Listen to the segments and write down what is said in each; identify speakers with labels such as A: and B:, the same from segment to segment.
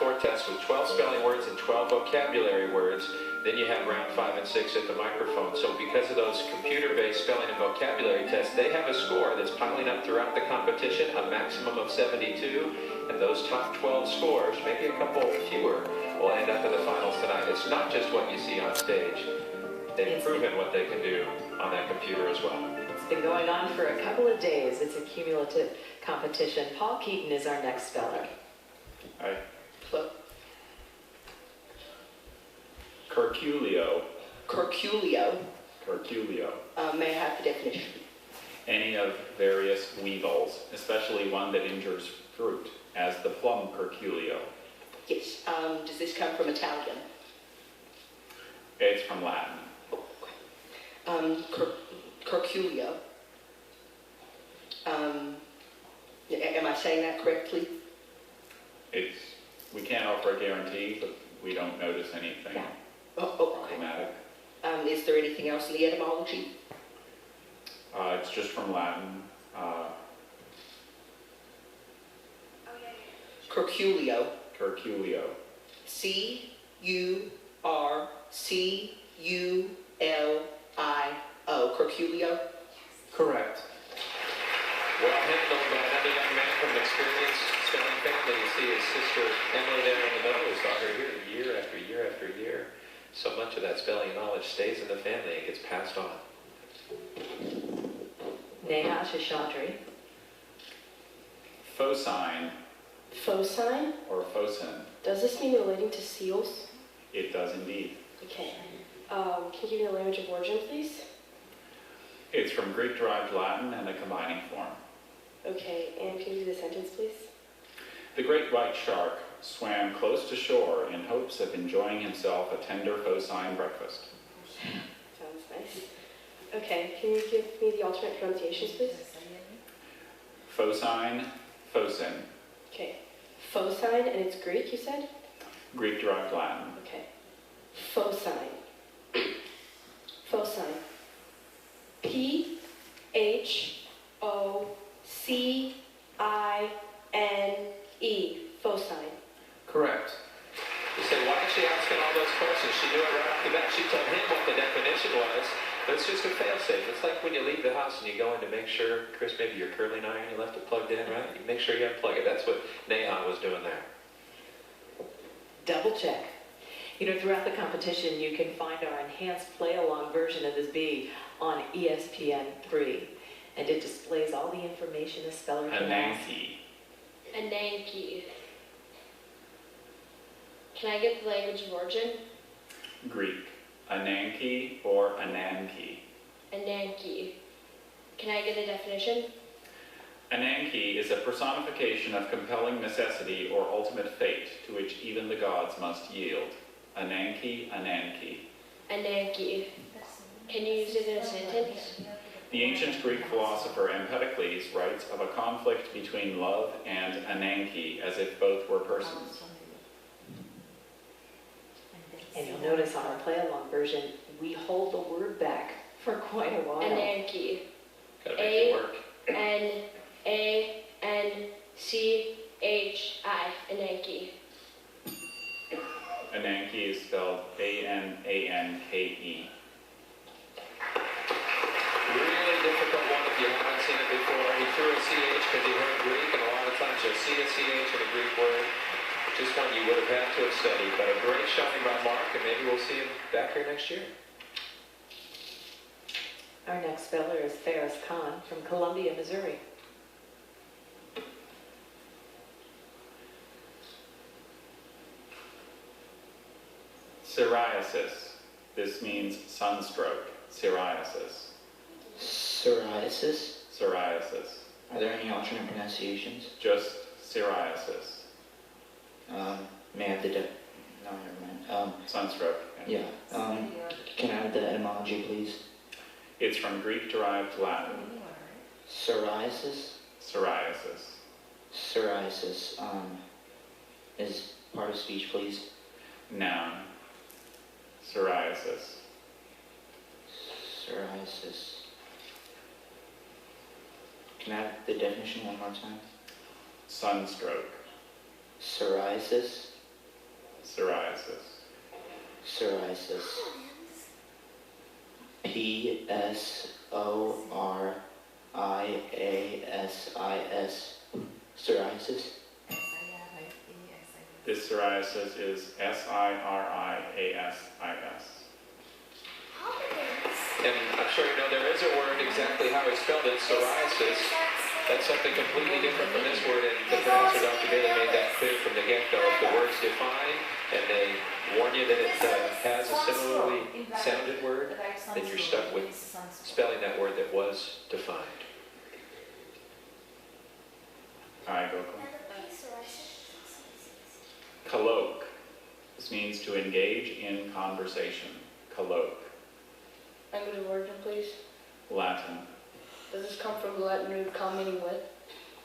A: 4 tests with 12 spelling words and 12 vocabulary words. Then you have round 5 and 6 at the microphone. So because of those computer-based spelling and vocabulary tests, they have a score that's piling up throughout the competition, a maximum of 72. And those top 12 scores, maybe a couple fewer, will end up in the finals tonight. It's not just what you see on stage. They've proven what they can do on that computer as well.
B: It's been going on for a couple of days. It's a cumulative competition. Paul Keaton is our next speller.
C: Hi.
B: Hello.
C: Curculio.
D: Curculio.
C: Curculio.
D: May I have the definition?
C: Any of various weevils, especially one that injures fruit, as the plum curculio.
D: Yes. Does this come from Italian?
C: It's from Latin.
D: Curculio. Am I saying that correctly?
C: We can't offer a guarantee, but we don't notice anything problematic.
D: Is there anything else in the etymology?
C: It's just from Latin.
D: Curculio.
C: Curculio.
D: C-U-R-C-U-L-I-O. Curculio?
A: Correct. Well handled by another young man from an experienced spelling family. You see his sister Emily there in the middle. We saw her here year after year after year. So much of that spelling knowledge stays in the family and gets passed on.
B: Neha Shashadri.
C: Phocine
E: Phocine?
C: or phocin.
E: Does this mean relating to seals?
C: It does indeed.
E: Okay. Can you give me the language of origin, please?
C: It's from Greek-derived Latin and a combining form.
E: Okay, and can you do the sentence, please?
C: The great white shark swam close to shore in hopes of enjoying himself a tender phocine breakfast.
E: Sounds nice. Okay, can you give me the alternate pronunciations, please?
C: Phocine, phocin.
E: Okay. Phocine, and it's Greek, you said?
C: Greek-derived Latin.
E: Okay. Phocine. Phocine. P-H-O-C-I-N-E. Phocine.
A: Correct. You say, why is she asking all those questions? She knew it right off the bat. She told him what the definition was, but it's just a fail-safe. It's like when you leave the house and you go in to make sure, Chris, maybe your curling iron, you left it plugged in, right? You make sure you unplug it. That's what Neha was doing there.
B: Double check. You know, throughout the competition, you can find our enhanced play-along version of this bee on ESPN3. And it displays all the information a speller can ask.
C: Ananke.
F: Ananke. Can I get the language of origin?
C: Greek. Ananke or Ananke.
F: Ananke. Can I get a definition?
C: Ananke is a personification of compelling necessity or ultimate fate to which even the gods must yield. Ananke, Ananke.
F: Ananke. Can you use it in a sentence?
C: The ancient Greek philosopher Empedocles writes of a conflict between love and Ananke as if both were persons.
B: And you'll notice on our play-along version, we hold the word back for quite a while.
F: Ananke.
A: Gotta make it work.
F: A-N-A-N-C-H-I. Ananke.
C: Ananke is spelled A-N-A-N-K-E.
A: Really difficult one if you haven't seen it before. He threw a CH because he heard Greek, and a lot of times you'll see a CH in a Greek word. Just one you would have had to have studied, but a great showing by Mark, and maybe we'll see him back here next year.
B: Our next speller is Ferris Khan from Columbia, Missouri.
C: Psoriasis. This means sunstroke. Psoriasis.
G: Psoriasis?
C: Psoriasis.
G: Are there any alternate pronunciations?
C: Just psoriasis.
G: May I have the no, never mind.
C: Sunstroke.
G: Yeah. Can I have the etymology, please?
C: It's from Greek-derived Latin.
G: Psoriasis?
C: Psoriasis.
G: Psoriasis. Is part of speech, please?
C: Noun. Psoriasis.
G: Psoriasis. Can I have the definition one more time?
C: Sunstroke.
G: Psoriasis?
C: Psoriasis.
G: Psoriasis. Psoriasis. Psoriasis.
C: This psoriasis is Siriasis.
A: And I'm sure you know there is a word exactly how he spelled it, psoriasis. That's something completely different from this word, and the pronouncer, Dr. Bailey, made that clear from the get-go. If the word's defined and they warn you that it has a similarly sounded word, then you're stuck with spelling that word that was defined.
C: Aye, Gokul. Colloque. This means to engage in conversation. Colloque.
E: Language of origin, please.
C: Latin.
E: Does this come from the Latin root com, meaning with?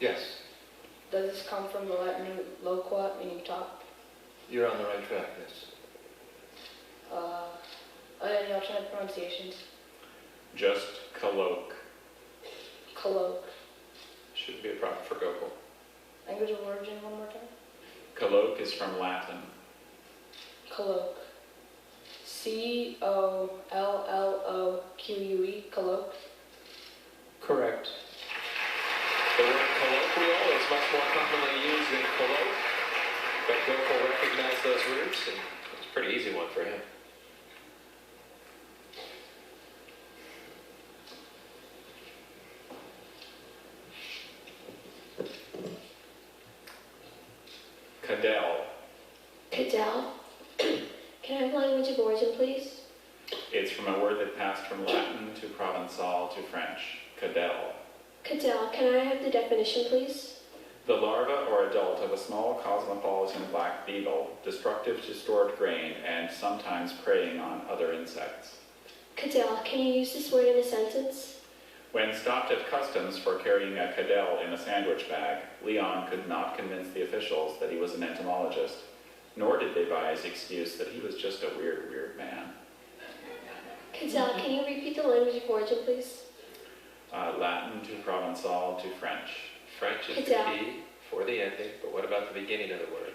H: Yes,
E: Does this come from the Latin root loqua, meaning talk?
H: you're on the right track, yes.
E: Are there any alternate pronunciations?
C: Just colloque.
E: Colloque.
A: Shouldn't be a problem for Gokul.
E: Language of origin, one more time.
C: Colloque is from Latin.
E: Colloque. Colloque. Colloque.
H: Correct.
A: The word colloquial is much more commonly used than colloque, but Gokul recognized those roots, and it's a pretty easy one for him.
C: Cadell.
F: Cadell. Can I have language of origin, please?
C: It's from a word that passed from Latin to Provençal to French. Cadell.
F: Cadell. Can I have the definition, please?
C: The larva or adult of a small cosmopolitan black beetle, destructive to stored grain and sometimes preying on other insects.
F: Cadell. Can you use this word in a sentence?
C: When stopped at customs for carrying a cadell in a sandwich bag, Leon could not convince the officials that he was an entomologist, nor did they buy his excuse that he was just a weird man.
F: Cadell. Can you repeat the language of origin, please?
C: Latin to Provençal to French.
A: French is the
F: Cadell.
A: key for the ending, but what about the beginning of the word?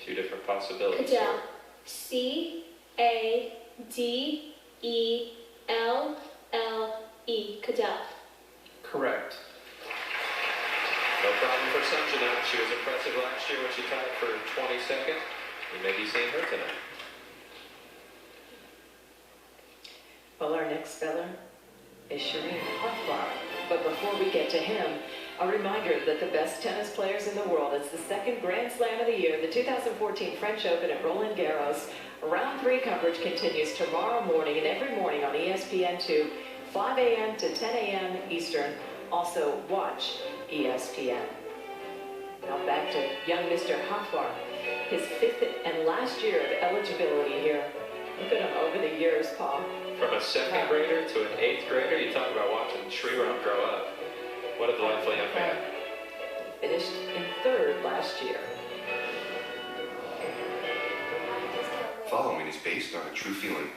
A: Two different possibilities.
F: Cadell. C-A-D-E-L-L-E. Cadell.
H: Correct.
A: No problem for Sanjana. She was impressive last year when she tied for 22nd. We may be seeing her tonight.
B: Well, our next speller is Shireen Hoffbar. But before we get to him, a reminder that the best tennis players in the world, it's the second Grand Slam of the year, the 2014 French Open at Roland Garros. Round 3 coverage continues tomorrow morning and every morning on ESPN2, 5 a.m. to 10 a.m. Eastern. Also, watch ESPN. Now back to young Mr. Hoffbar. His 5th and last year of eligibility here. Look at him over the years, Paul.
A: From a 2nd grader to an 8th grader, you talk about watching Shriram grow up. What a delightful young man.
B: Finished in 3rd last year.
I: Following is based on a true feeling.